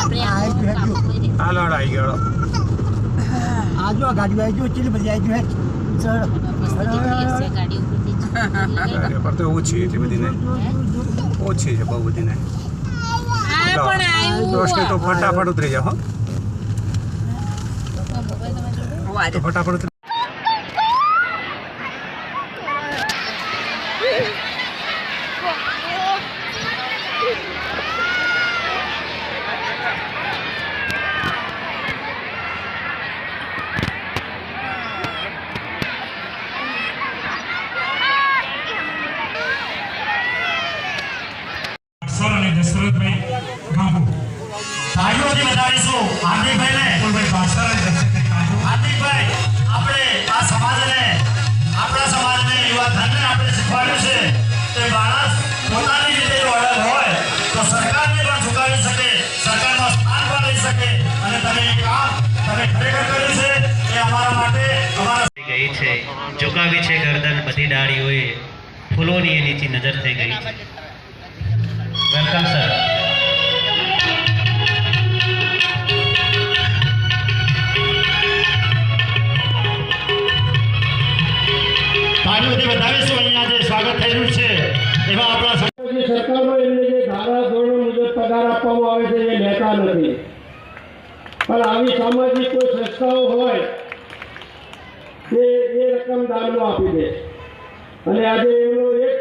હાલો આવી ગયો આજુ આ ગાડી આવી ગયો ચીલી બધી આવી ગયો ગાડી પર તો ઓછી એટલી બધી નહીં ઓછી છે બહુ બધી નહીં રોશની તો ફટાફટ ઉતરી જાઓ તો ફટાફટ ઉતરી દશરથભાઈ ગાંભુ તાળીઓથી વધાવીશું હાર્દિકભાઈને હાર્દિકભાઈ આપણે આ સમાજને આપણા સમાજને યુવા ધનને આપણે શીખવાડ્યું છે કે માણસ પોતાની રીતે જો અલગ હોય તો સરકારને પણ ઝુકાવી શકે સરકારમાં સ્થાન પણ લઈ શકે અને તમે એ કામ તમે ખરેખર કર્યું છે એ અમારા માટે અમારા ગઈ છે ઝુકાવી છે ગરદન બધી ડાળીઓએ ફૂલોની એ નીચી નજર થઈ ગઈ છે વેલકમ સર તાળીઓથી વધાવીશું અહીંયા જે સ્વાગત થઈ રહ્યું છે એવા આપણા સરકારમાં એમને જે ધારા ધોરણો મુજબ પગાર આપવામાં આવે છે એ લેતા નથી પણ આવી સામાજિક કોઈ સંસ્થાઓ હોય કે એ રકમ દાનમાં આપી દે અને આજે એનો એક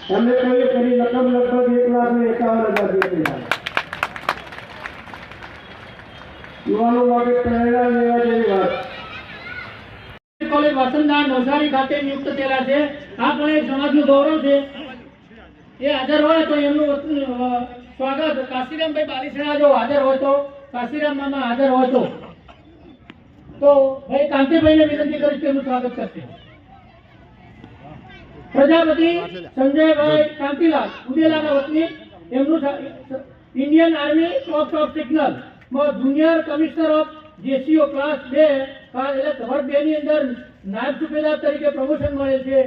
એમને કહ્યું કે રકમ લગભગ 1,51,000 જેટલી આવે યુવાનો માટે પ્રેરણા લેવા જેવી વાત કોલેજ વસંતદાન નવસારી ખાતે નિયુક્ત થયેલા છે આ પણ એક સમાજનું ગૌરવ છે એ હાજર હોય તો એમનું સ્વાગત કાશીરામભાઈ બાલીસણા જો હાજર હોય તો કાશીરામ મામા હાજર હોય તો ભાઈ કાંતિભાઈને વિનંતી કરીશ કે એમનું સ્વાગત કરશે પ્રજાપતિ સંજયભાઈ કાંતિલાલ ઉદેલાના વતની એમનું Indian army corps of signal junior commissioner of JCO class 2 એટલે ધોરણ 2 ની અંદર નાયબ સુબેદાર તરીકે પ્રમોશન મળે છે